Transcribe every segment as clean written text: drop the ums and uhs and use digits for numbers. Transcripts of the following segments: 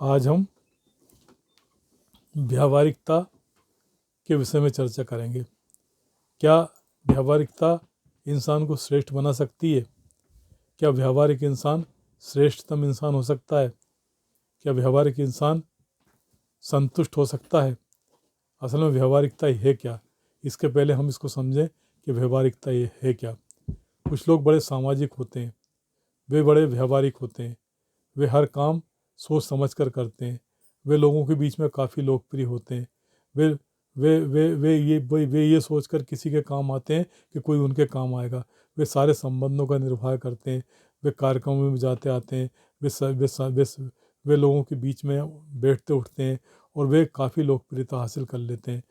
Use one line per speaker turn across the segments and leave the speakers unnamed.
आज हम व्यावहारिकता के विषय में चर्चा करेंगे। क्या व्यावहारिकता इंसान को श्रेष्ठ बना सकती है? क्या व्यावहारिक इंसान श्रेष्ठतम इंसान हो सकता है? क्या व्यावहारिक इंसान संतुष्ट हो सकता है? असल में व्यावहारिकता है क्या? इसके पहले हम इसको समझें कि व्यावहारिकता ये है क्या। कुछ लोग बड़े सामाजिक होते हैं, वे बड़े व्यावहारिक होते हैं, वे हर काम सोच समझ कर करते हैं, वे लोगों के बीच में काफ़ी लोकप्रिय होते हैं, वे वे ये सोचकर किसी के काम आते हैं कि कोई उनके काम आएगा, वे सारे संबंधों का निर्वाह करते हैं, वे कार्यक्रमों में जाते आते हैं, वे स, वे, स, वे, स, वे लोगों के बीच में बैठते उठते हैं और वे काफ़ी लोकप्रियता हासिल कर लेते हैं।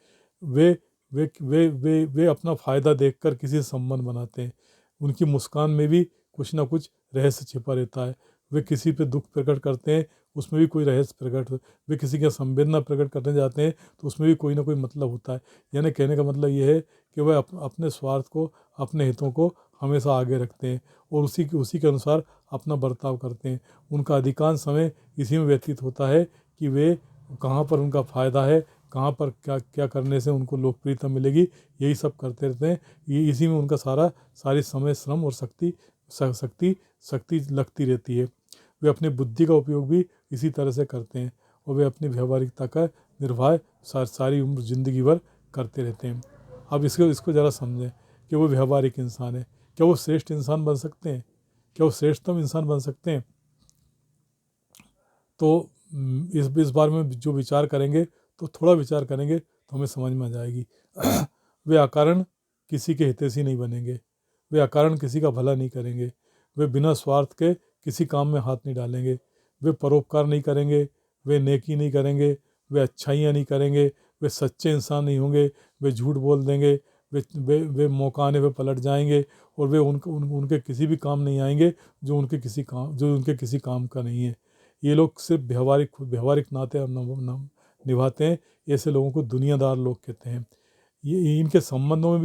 वे वे अपना फ़ायदा देखकर किसी से संबंध बनाते हैं। उनकी मुस्कान में भी कुछ ना कुछ रहस्य छिपा रहता है। वे किसी पे दुख प्रकट करते हैं, उसमें भी कोई रहस्य प्रकट, वे किसी की संवेदना प्रकट करने जाते हैं तो उसमें भी कोई ना कोई मतलब होता है। यानी कहने का मतलब ये है कि वह अपने स्वार्थ को, अपने हितों को हमेशा आगे रखते हैं और उसी के अनुसार अपना बर्ताव करते हैं। उनका अधिकांश समय इसी में व्यतीत होता है कि वे कहाँ पर उनका फ़ायदा है, कहाँ पर क्या क्या करने से उनको लोकप्रियता मिलेगी, यही सब करते रहते हैं। ये इसी में उनका सारी समय, श्रम और शक्ति लगती रहती है। वे अपनी बुद्धि का उपयोग भी इसी तरह से करते हैं और वे अपनी व्यावहारिकता का निर्वाह सारी उम्र ज़िंदगी भर करते रहते हैं। अब इसको ज़रा समझें कि वो व्यावहारिक इंसान है। क्या वो श्रेष्ठ इंसान बन सकते हैं? क्या वो श्रेष्ठतम इंसान बन सकते हैं? तो इस बारे में जो विचार करेंगे, तो थोड़ा विचार करेंगे तो हमें समझ में आ जाएगी। वे अकारण किसी के हितैषी नहीं बनेंगे, वे अकारण किसी का भला नहीं करेंगे, वे बिना स्वार्थ के किसी काम में हाथ नहीं डालेंगे, वे परोपकार नहीं करेंगे, वे नेकी नहीं करेंगे, वे अच्छाइयाँ नहीं करेंगे, वे सच्चे इंसान नहीं होंगे, वे झूठ बोल देंगे, वे मौका आने पे पलट जाएंगे और वे उनके किसी भी काम नहीं आएंगे जो उनके किसी काम का नहीं है। ये लोग सिर्फ व्यवहारिक नाते निभाते हैं। ऐसे लोगों को दुनियादार लोग कहते हैं। ये इनके संबंधों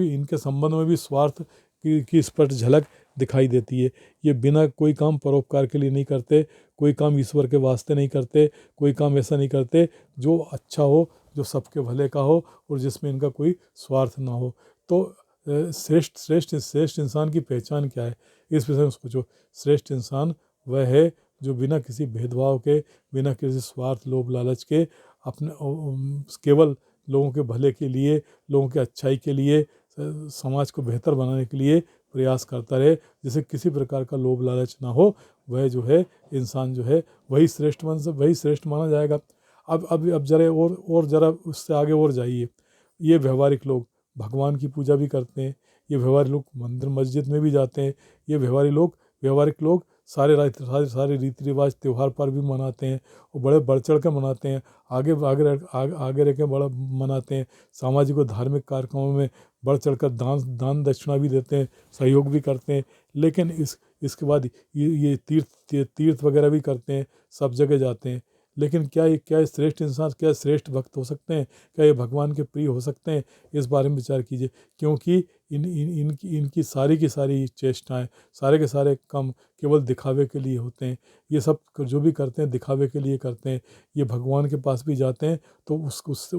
में भी स्वार्थ की स्पष्ट झलक दिखाई देती है। ये बिना कोई काम परोपकार के लिए नहीं करते, कोई काम ईश्वर के वास्ते नहीं करते, कोई काम ऐसा नहीं करते जो अच्छा हो, जो सबके भले का हो और जिसमें इनका कोई स्वार्थ ना हो। तो श्रेष्ठ इंसान की पहचान क्या है, इस विषय में सोचो। श्रेष्ठ इंसान वह है जो बिना किसी भेदभाव के, बिना किसी स्वार्थ, लोभ लालच के अपने केवल लोगों के भले के लिए, लोगों के अच्छाई के लिए, समाज को बेहतर बनाने के लिए प्रयास करता रहे, जिसे किसी प्रकार का लोभ लालच ना हो। वह जो है इंसान जो है वही श्रेष्ठ माना जाएगा। अब जरा और जरा उससे आगे और जाइए। ये व्यवहारिक लोग भगवान की पूजा भी करते हैं, ये व्यवहारिक लोग मंदिर मस्जिद में भी जाते हैं, ये व्यवहारिक लोग सारे रीति रिवाज त्यौहार पर भी मनाते हैं और बड़े बढ़ चढ़ कर मनाते हैं, आगे रह के बड़ा मनाते हैं। सामाजिक और धार्मिक कार्यक्रमों में बढ़ चढ़ कर दान दक्षिणा भी देते हैं, सहयोग भी करते हैं। लेकिन इसके बाद ये तीर्थ वगैरह भी करते हैं, सब जगह जाते हैं। लेकिन क्या ये श्रेष्ठ इंसान, क्या श्रेष्ठ भक्त हो सकते हैं? क्या ये भगवान के प्रिय हो सकते हैं? इस बारे में विचार कीजिए। क्योंकि इनकी सारी की सारी चेष्टाएं, सारे के सारे काम केवल दिखावे के लिए होते हैं। ये सब जो भी करते हैं दिखावे के लिए करते हैं। ये भगवान के पास भी जाते हैं तो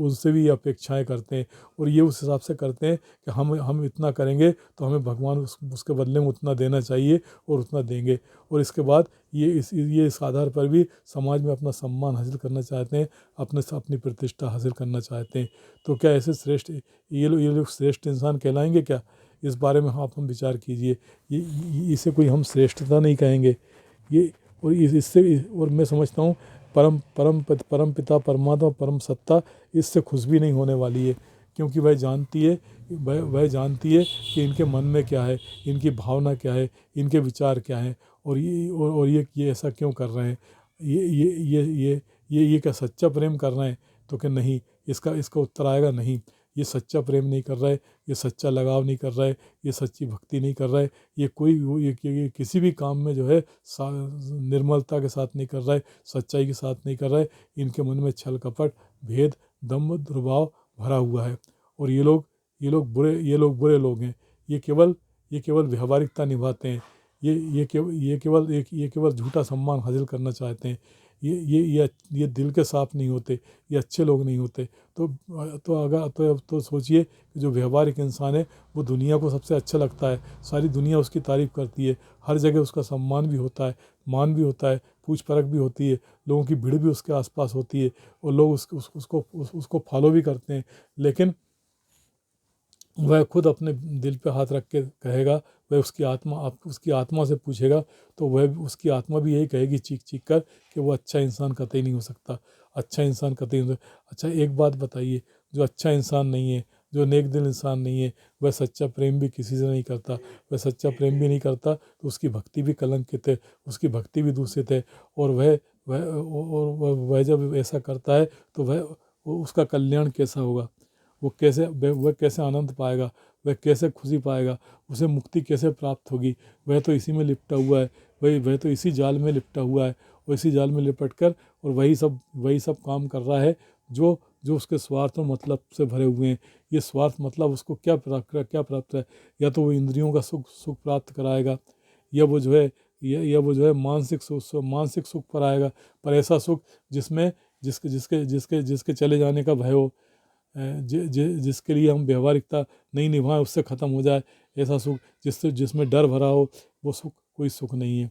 उससे भी ये अपेक्षाएं करते हैं और ये उस हिसाब से करते हैं कि हम इतना करेंगे तो हमें भगवान उसके बदले में उतना देना चाहिए और उतना देंगे। और इसके बाद ये इस आधार पर भी समाज में अपना सम्मान हासिल करना चाहते हैं, अपनी प्रतिष्ठा हासिल करना चाहते हैं। तो क्या ऐसे ये लोग श्रेष्ठ इंसान कहलाएंगे क्या? इस बारे में हम विचार कीजिए। इसे कोई हम श्रेष्ठता नहीं कहेंगे। ये और इससे और मैं समझता हूँ परम पिता परमात्मा परम सत्ता इससे खुश भी नहीं होने वाली है, क्योंकि वह जानती है कि इनके मन में क्या है, इनकी भावना क्या है, इनके विचार क्या हैं और ये ऐसा क्यों कर रहे हैं। ये क्या सच्चा प्रेम कर रहे हैं? तो क्या नहीं, इसका उत्तर आएगा नहीं। ये सच्चा प्रेम नहीं कर रहा है, ये सच्चा लगाव नहीं कर रहा है, ये सच्ची भक्ति नहीं कर रहा है, ये किसी भी काम में जो है निर्मलता के साथ नहीं कर रहा है, सच्चाई के साथ नहीं कर रहा है। इनके मन में छल कपट, भेद, दम्भ, दुर्भाव भरा हुआ है और ये लोग बुरे लोग हैं। ये केवल व्यवहारिकता निभाते हैं, ये केवल झूठा सम्मान हासिल करना चाहते हैं। ये दिल के साफ नहीं होते, ये अच्छे लोग नहीं होते। तो सोचिए कि जो व्यवहारिक इंसान है वो दुनिया को सबसे अच्छा लगता है, सारी दुनिया उसकी तारीफ़ करती है, हर जगह उसका सम्मान भी होता है, मान भी होता है, पूछ परख भी होती है, लोगों की भीड़ भी उसके आसपास होती है और लोग उसको फॉलो भी करते हैं। लेकिन वह खुद अपने दिल पे हाथ रख के कहेगा, वह उसकी आत्मा से पूछेगा तो वह उसकी आत्मा भी यही कहेगी चीख चीख कर कि वो अच्छा इंसान कतई नहीं हो सकता, अच्छा इंसान कतई नहीं हो सकता। अच्छा एक बात बताइए, जो अच्छा इंसान नहीं है, जो नेक दिल इंसान नहीं है, वह सच्चा प्रेम भी किसी से नहीं करता। वह सच्चा प्रेम भी नहीं करता तो उसकी भक्ति भी कलंकित है, उसकी भक्ति भी दूषित है। और वह जब ऐसा करता है तो उसका कल्याण कैसा होगा, वह कैसे आनंद पाएगा, वह कैसे खुशी पाएगा, उसे मुक्ति कैसे प्राप्त होगी। वह तो इसी में लिपटा हुआ है, वह तो इसी जाल में लिपटा हुआ है और इसी जाल में लिपट कर और वही सब काम कर रहा है जो जो उसके स्वार्थ और मतलब से भरे हुए हैं। ये स्वार्थ मतलब उसको क्या प्राप्त है, या तो वो इंद्रियों का सुख सुख प्राप्त कराएगा, या वो जो है मानसिक सुख पर आएगा, पर ऐसा सुख जिसमें जिसके चले जाने का भय हो, जिसके लिए हम व्यवहारिकता नहीं निभाएं, उससे ख़त्म हो जाए। ऐसा सुख जिसमें डर भरा हो, वो सुख कोई सुख नहीं है।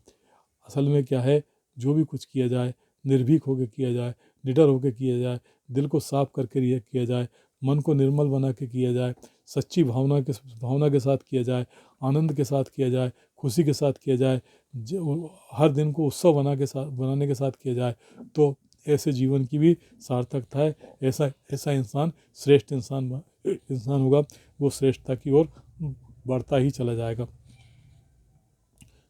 असल में क्या है, जो भी कुछ किया जाए निर्भीक होकर किया जाए, निडर होकर किया जाए, दिल को साफ करके किया जाए, मन को निर्मल बना के किया जाए, सच्ची भावना के साथ किया जाए, आनंद के साथ किया जाए, खुशी के साथ किया जाए, हर दिन को उत्सव बनाने के साथ किया जाए, तो ऐसे जीवन की भी सार्थकता है। ऐसा ऐसा इंसान श्रेष्ठ इंसान होगा, वो श्रेष्ठता की ओर बढ़ता ही चला जाएगा।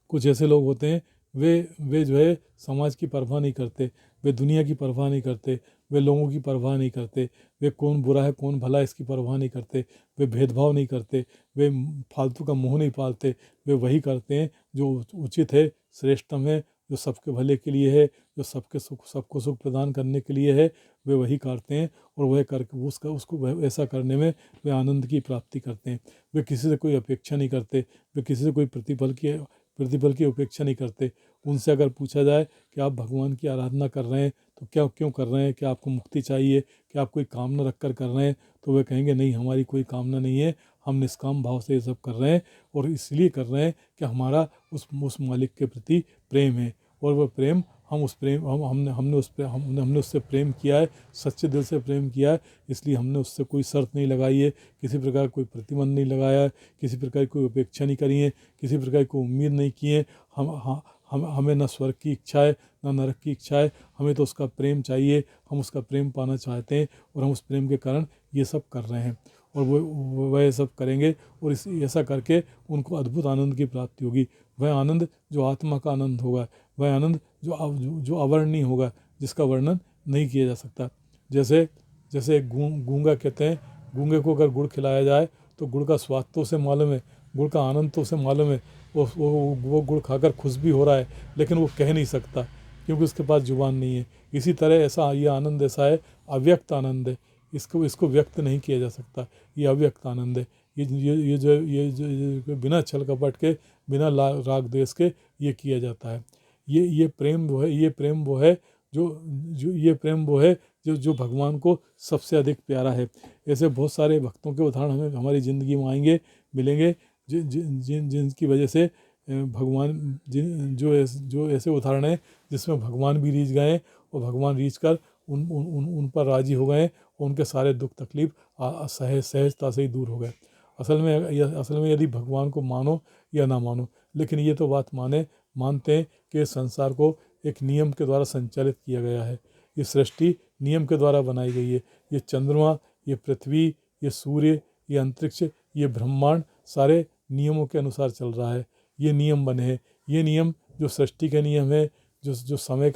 कुछ ऐसे लोग होते हैं, वे जो है समाज की परवाह नहीं करते, वे दुनिया की परवाह नहीं करते, वे लोगों की परवाह नहीं करते, वे कौन बुरा है कौन भला है इसकी परवाह नहीं करते, वे भेदभाव नहीं करते, वे फालतू का मोह नहीं पालते। वे वही करते हैं जो उचित है, श्रेष्ठतम है, जो सबके भले के लिए है, जो सबको सुख प्रदान करने के लिए है, वे वही करते हैं। और वह कर ऐसा करने में वे आनंद की प्राप्ति करते हैं। वे किसी से कोई अपेक्षा नहीं करते, वे किसी से कोई प्रतिफल की अपेक्षा नहीं करते। उनसे अगर पूछा जाए कि आप भगवान की आराधना कर रहे हैं तो क्यों कर रहे हैं, क्या आपको मुक्ति चाहिए, क्या आप कोई कामना रख कर रहे हैं, तो वे कहेंगे नहीं, हमारी कोई कामना नहीं है, हम निष्काम भाव से ये सब कर रहे हैं और इसलिए कर रहे हैं कि हमारा उस मालिक के प्रति प्रेम है। और वह प्रेम हम उस प्रेम हम हमने हमने उस पे हमने उससे प्रेम किया है, सच्चे दिल से प्रेम किया है, इसलिए हमने उससे कोई शर्त नहीं लगाई है, किसी प्रकार कोई प्रतिबंध नहीं लगाया है, किसी प्रकार की कोई अपेक्षा नहीं करी है, किसी प्रकार की उम्मीद नहीं की है। हमें न स्वर्ग की इच्छा है न नरक की इच्छा है, हमें तो उसका प्रेम चाहिए, हम उसका प्रेम पाना चाहते हैं और हम उस प्रेम के कारण ये सब कर रहे हैं। और वह ये सब करेंगे और ऐसा करके उनको अद्भुत आनंद की प्राप्ति होगी। वह आनंद जो आत्मा का आनंद होगा, वह आनंद जो अवर्णनीय होगा, जिसका वर्णन नहीं किया जा सकता। जैसे जैसे एक गूंगा कहते हैं, गूंगे को अगर गुड़ खिलाया जाए तो गुड़ का स्वाद तो उसे मालूम है, गुड़ का आनंद तो उसे मालूम है, वो गुड़ खाकर खुश भी हो रहा है, लेकिन वो कह नहीं सकता क्योंकि उसके पास जुबान नहीं है। इसी तरह ऐसा ये आनंद ऐसा है, अव्यक्त आनंद है, इसको व्यक्त नहीं किया जा सकता, ये अव्यक्त आनंद है। ये बिना छल कपट के, बिना राग द्वेष के ये किया जाता है। ये प्रेम वो है, ये प्रेम वो है जो भगवान को सबसे अधिक प्यारा है। ऐसे बहुत सारे भक्तों के उदाहरण हमें हमारी ज़िंदगी में मिलेंगे, जिनकी वजह से भगवान जो ऐसे उदाहरण हैं जिसमें भगवान भी रीझ गए और भगवान रीझ कर उन पर राजी हो गए और उनके सारे दुख तकलीफ सहजता से ही दूर हो गए। असल में यदि भगवान को मानो या ना मानो, लेकिन ये तो बात मानते हैं कि इस संसार को एक नियम के द्वारा संचालित किया गया है। ये सृष्टि नियम के द्वारा बनाई गई है। ये चंद्रमा, ये पृथ्वी, ये सूर्य, ये अंतरिक्ष, ये ब्रह्मांड सारे नियमों के अनुसार चल रहा है। ये नियम बने हैं, ये नियम जो सृष्टि के नियम है, जो समय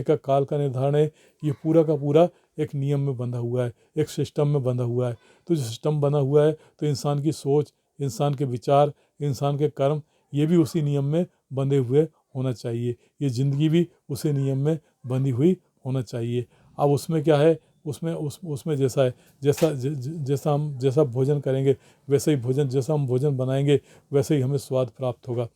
का काल का निर्धारण है, ये पूरा का पूरा एक नियम में बंधा हुआ है, एक सिस्टम में बंधा हुआ है। तो जो सिस्टम बना हुआ है, तो इंसान की सोच, इंसान के विचार, इंसान के कर्म, ये भी उसी नियम में बंधे हुए होना चाहिए। ये ज़िंदगी भी उसी नियम में बंधी हुई होना चाहिए। अब उसमें क्या है, उसमें जैसा है, जैसा भोजन करेंगे वैसे ही जैसा हम भोजन बनाएंगे वैसे ही हमें स्वाद प्राप्त होगा।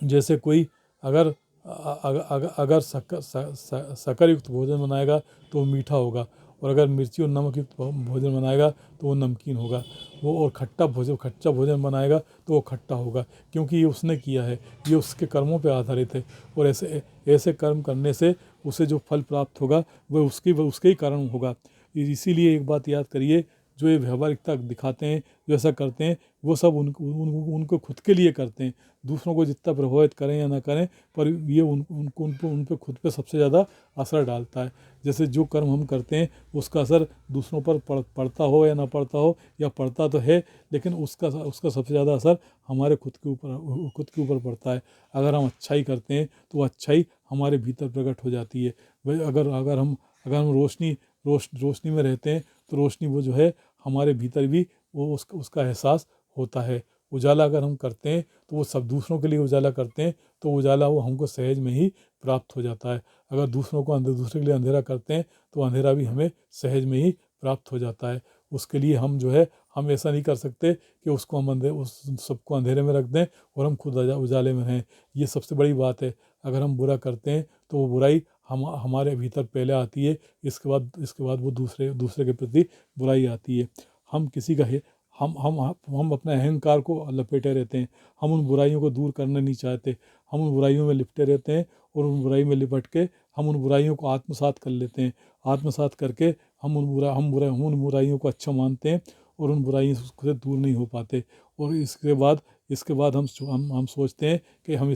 जैसे कोई अगर अगर शक्कर युक्त भोजन बनाएगा तो वो मीठा होगा, और अगर मिर्ची और नमक युक्त भोजन बनाएगा तो वो नमकीन होगा। वो और खट्टा भोजन बनाएगा तो वो खट्टा होगा, क्योंकि ये उसने किया है, ये उसके कर्मों पे आधारित है। और ऐसे ऐसे कर्म करने से उसे जो फल प्राप्त होगा वह उसके ही कारण होगा। इसीलिए एक बात याद करिए, जो ये व्यवहारिकता दिखाते हैं, जो ऐसा करते हैं, वो सब उनको खुद के लिए करते हैं। दूसरों को जितना प्रभावित करें या ना करें, पर ये उन पे खुद पे सबसे ज़्यादा असर डालता है। जैसे जो कर्म हम करते हैं उसका असर दूसरों पर पड़ता हो या ना पड़ता हो, या पड़ता तो है, लेकिन उसका उसका सबसे ज़्यादा असर हमारे खुद के ऊपर पड़ता है। अगर हम अच्छाई करते हैं तो वो अच्छाई हमारे भीतर प्रकट हो जाती है। वही अगर हम रोशनी में रहते हैं तो रोशनी वो जो है हमारे भीतर भी वो उसका एहसास होता है। उजाला अगर हम करते हैं तो वो सब दूसरों के लिए उजाला करते हैं, तो उजाला वो हमको सहज में ही प्राप्त हो जाता है। अगर दूसरे के लिए अंधेरा करते हैं तो अंधेरा भी हमें सहज में ही प्राप्त हो जाता है। उसके लिए हम जो है, हम ऐसा नहीं कर सकते कि उस सबको अंधेरे में रख दें और हम खुद उजाले में रहें। ये सबसे बड़ी बात है। अगर हम बुरा करते हैं तो वो बुराई हमारे भीतर पहले आती है, इसके बाद वो दूसरे दूसरे के प्रति बुराई आती है। हम किसी का ही हम अपने अहंकार को लपेटे रहते हैं। हम उन बुराइयों को दूर करना नहीं चाहते। हम उन बुराइयों में लिपटे रहते हैं, और उन बुराई में लिपट के हम उन बुराइयों को आत्मसात कर लेते हैं। आत्मसात करके हम उन बुराइयों को अच्छा मानते हैं, और उन बुराइयों से दूर नहीं हो पाते। और इसके बाद हम सोचते हैं कि हम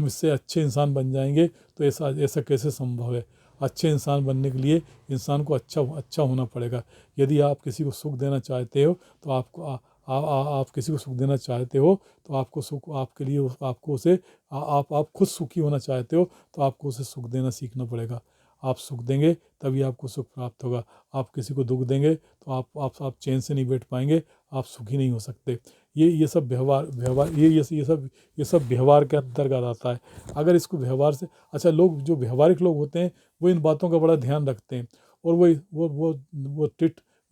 इससे अच्छे इंसान बन जाएंगे। तो ऐसा ऐसा कैसे संभव है? अच्छे इंसान बनने के लिए इंसान को अच्छा होना पड़ेगा। यदि आप किसी को सुख देना चाहते हो तो आप किसी को सुख देना चाहते हो तो आपको सुख आपके लिए आपको उसे आप खुद सुखी होना चाहते हो तो आपको उसे सुख देना सीखना पड़ेगा। आप सुख देंगे तभी आपको सुख प्राप्त होगा। आप किसी को दुख देंगे तो आप चैन से नहीं बैठ पाएंगे, आप सुखी नहीं हो सकते। ये सब व्यवहार ये सब व्यवहार के अंतर्गत आता है। अगर इसको व्यवहार से, अच्छा, लोग जो व्यवहारिक लोग होते हैं वो इन बातों का बड़ा ध्यान रखते हैं, और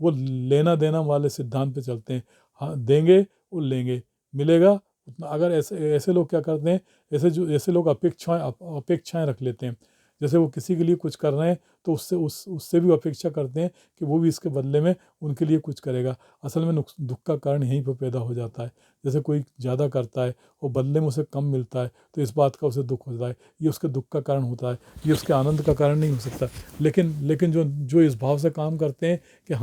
वो लेना देना वाले सिद्धांत पे चलते हैं। हाँ, देंगे और लेंगे, मिलेगा उतना। अगर ऐसे ऐसे लोग क्या करते हैं, ऐसे लोग अपेक्षाएं रख लेते हैं। जैसे वो किसी के लिए कुछ कर रहे हैं तो उससे भी अपेक्षा करते हैं कि वो भी इसके बदले में उनके लिए कुछ करेगा। असल में दुख का कारण यहीं पर पैदा हो जाता है। जैसे कोई ज़्यादा करता है और बदले में उसे कम मिलता है तो इस बात का उसे दुख होता है। ये उसके दुख का कारण होता है, ये उसके आनंद का कारण नहीं हो सकता। लेकिन जो इस भाव से काम करते हैं कि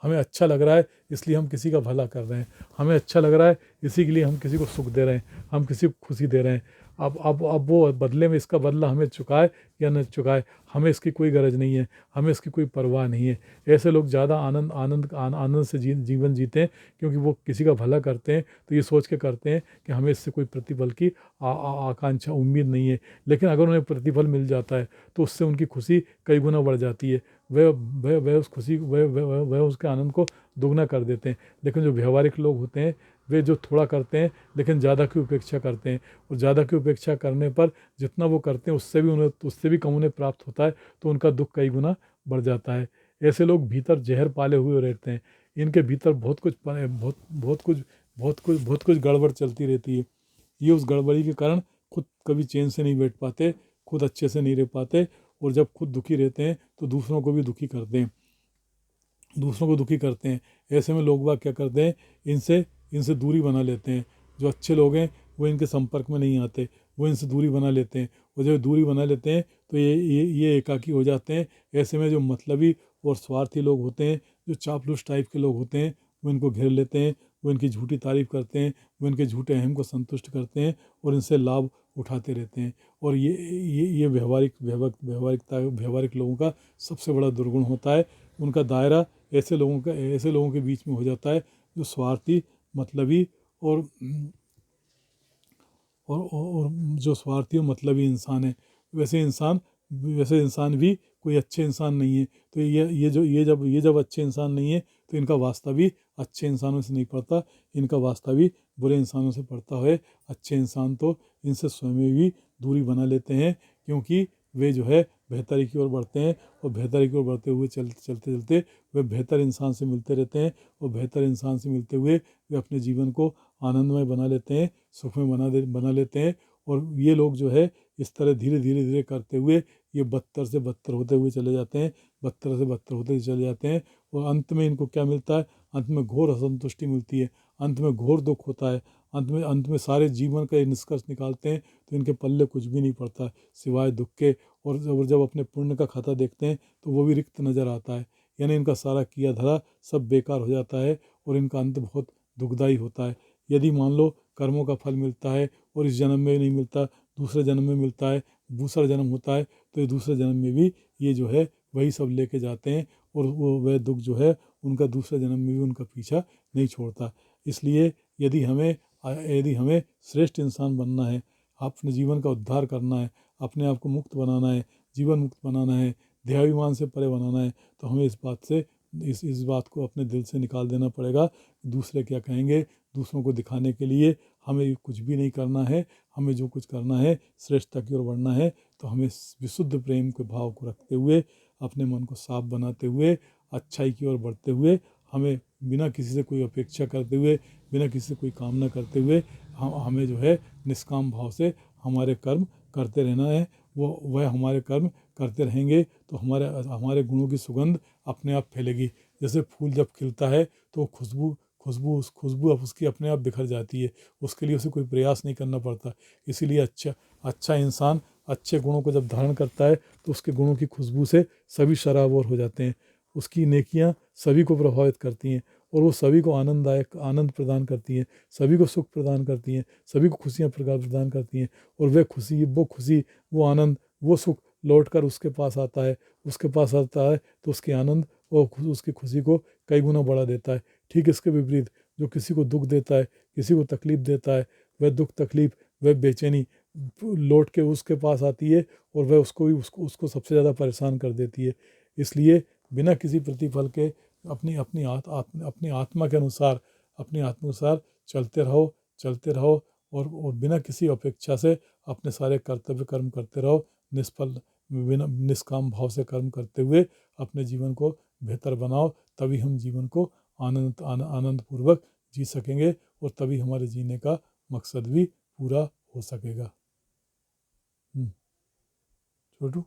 हमें अच्छा लग रहा है इसलिए हम किसी का भला कर रहे हैं, हमें अच्छा लग रहा है इसी के लिए हम किसी को सुख दे रहे हैं, हम किसी को खुशी दे रहे हैं। अब वो बदले में इसका बदला हमें चुकाए या न चुकाए, हमें इसकी कोई गरज नहीं है, हमें इसकी कोई परवाह नहीं है। ऐसे लोग ज़्यादा आनंद से जीवन जीते हैं, क्योंकि वो किसी का भला करते हैं तो ये सोच के करते हैं कि हमें इससे कोई प्रतिफल की आकांक्षा उम्मीद नहीं है। लेकिन अगर उन्हें प्रतिफल मिल जाता है तो उससे उनकी खुशी कई गुना बढ़ जाती है। वह उस खुशी वह उसके आनंद को दुगना कर देते हैं। लेकिन जो व्यवहारिक लोग होते हैं वे जो थोड़ा करते हैं लेकिन ज़्यादा की उपेक्षा करते हैं, और ज़्यादा की उपेक्षा करने पर जितना वो करते हैं उससे भी कम उन्हें प्राप्त होता है, तो उनका दुख कई गुना बढ़ जाता है। ऐसे लोग भीतर जहर पाले हुए रहते हैं। इनके भीतर बहुत कुछ गड़बड़ चलती रहती है। ये उस गड़बड़ी के कारण खुद कभी चैन से नहीं बैठ पाते, खुद अच्छे से नहीं रह पाते, और जब खुद दुखी रहते हैं तो दूसरों को दुखी करते हैं। ऐसे में लोग बाग क्या करते हैं, इनसे इनसे दूरी बना लेते हैं। जो अच्छे लोग हैं वो इनके संपर्क में नहीं आते, वो इनसे दूरी बना लेते हैं। और जब दूरी बना लेते हैं तो ये एकाकी हो जाते हैं। ऐसे में जो मतलबी और स्वार्थी लोग होते हैं, जो चापलूस टाइप के लोग होते हैं, वो इनको घेर लेते हैं, वो इनकी झूठी तारीफ करते हैं, वो इनके झूठे अहम को संतुष्ट करते हैं और इनसे लाभ उठाते रहते हैं। और ये व्यवहारिक लोगों का सबसे बड़ा दुर्गुण होता है। उनका दायरा ऐसे लोगों के बीच में हो जाता है जो स्वार्थी, मतलबी और जो स्वार्थी और मतलबी इंसान है। वैसे इंसान भी कोई अच्छे इंसान नहीं है। तो ये जब अच्छे इंसान नहीं है तो इनका वास्ता भी अच्छे इंसानों से नहीं पड़ता, इनका वास्ता भी बुरे इंसानों से पड़ता है। अच्छे इंसान तो इनसे स्वयं भी दूरी बना लेते हैं, क्योंकि वे जो है बेहतरी की ओर बढ़ते हैं, और बेहतरी की ओर बढ़ते हुए चलते चलते वे बेहतर इंसान से मिलते रहते हैं, और बेहतर इंसान से मिलते हुए वे अपने जीवन को आनंदमय बना लेते हैं, सुखमय बना लेते हैं। और ये लोग जो है इस तरह धीरे धीरे धीरे करते हुए ये बदतर से बदतर होते हुए चले जाते हैं, बदतर से बदतर होते चले जाते हैं। और अंत में इनको क्या मिलता है? अंत में घोर असंतुष्टि मिलती है, अंत में घोर दुख होता है। अंत में सारे जीवन का ये निष्कर्ष निकालते हैं तो इनके पल्ले कुछ भी नहीं पड़ता सिवाय दुख के। और जब अपने पुण्य का खाता देखते हैं तो वो भी रिक्त नज़र आता है, यानी इनका सारा किया धरा सब बेकार हो जाता है, और इनका अंत बहुत दुखदाई होता है। यदि मान लो कर्मों का फल मिलता है और इस जन्म में नहीं मिलता, दूसरे जन्म में मिलता है, दूसरा जन्म होता है, तो ये दूसरे जन्म में भी ये जो है वही सब लेके जाते हैं, और वो वह दुख जो है उनका दूसरे जन्म में भी उनका पीछा नहीं छोड़ता। इसलिए यदि हमें श्रेष्ठ इंसान बनना है, अपने जीवन का उद्धार करना है, अपने आप को मुक्त बनाना है, जीवन मुक्त बनाना है, देहाभिमान से परे बनाना है, तो हमें इस बात को अपने दिल से निकाल देना पड़ेगा। दूसरे क्या कहेंगे, दूसरों को दिखाने के लिए हमें कुछ भी नहीं करना है। हमें जो कुछ करना है, श्रेष्ठता की ओर बढ़ना है, तो हमें विशुद्ध प्रेम के भाव को रखते हुए, अपने मन को साफ बनाते हुए, अच्छाई की ओर बढ़ते हुए, हमें बिना किसी से कोई अपेक्षा करते हुए, बिना किसी से कोई कामना करते हुए, हमें जो है निष्काम भाव से हमारे कर्म करते रहना है। वह हमारे कर्म करते रहेंगे तो हमारे हमारे गुणों की सुगंध अपने आप फैलेगी। जैसे फूल जब खिलता है तो खुशबू अब उसकी अपने आप बिखर जाती है, उसके लिए उसे कोई प्रयास नहीं करना पड़ता। इसीलिए अच्छा इंसान अच्छे गुणों को जब धारण करता है तो उसके गुणों की खुशबू से सभी शराबोर हो जाते हैं। उसकी नेकियां सभी को प्रभावित करती हैं, और वो सभी को आनंद प्रदान करती हैं, सभी को सुख प्रदान करती हैं, सभी को खुशियाँ प्रदान करती हैं। और वो खुशी वो आनंद वो सुख लौट कर उसके पास आता है, तो उसके आनंद और उसकी खुशी को कई गुना बढ़ा देता है। ठीक इसके विपरीत जो किसी को दुख देता है, किसी को तकलीफ देता है, वह दुख तकलीफ, वह बेचैनी लौट के उसके पास आती है, और वह उसको सबसे ज़्यादा परेशान कर देती है। इसलिए बिना किसी प्रतिफल के अपनी आत्मा के अनुसार, चलते रहो, और बिना किसी अपेक्षा से अपने सारे कर्तव्य कर्म करते रहो, निष्फल बिना निष्काम भाव से कर्म करते हुए अपने जीवन को बेहतर बनाओ। तभी हम जीवन को आनंद पूर्वक जी सकेंगे, और तभी हमारे जीने का मकसद भी पूरा हो सकेगा। छोटू।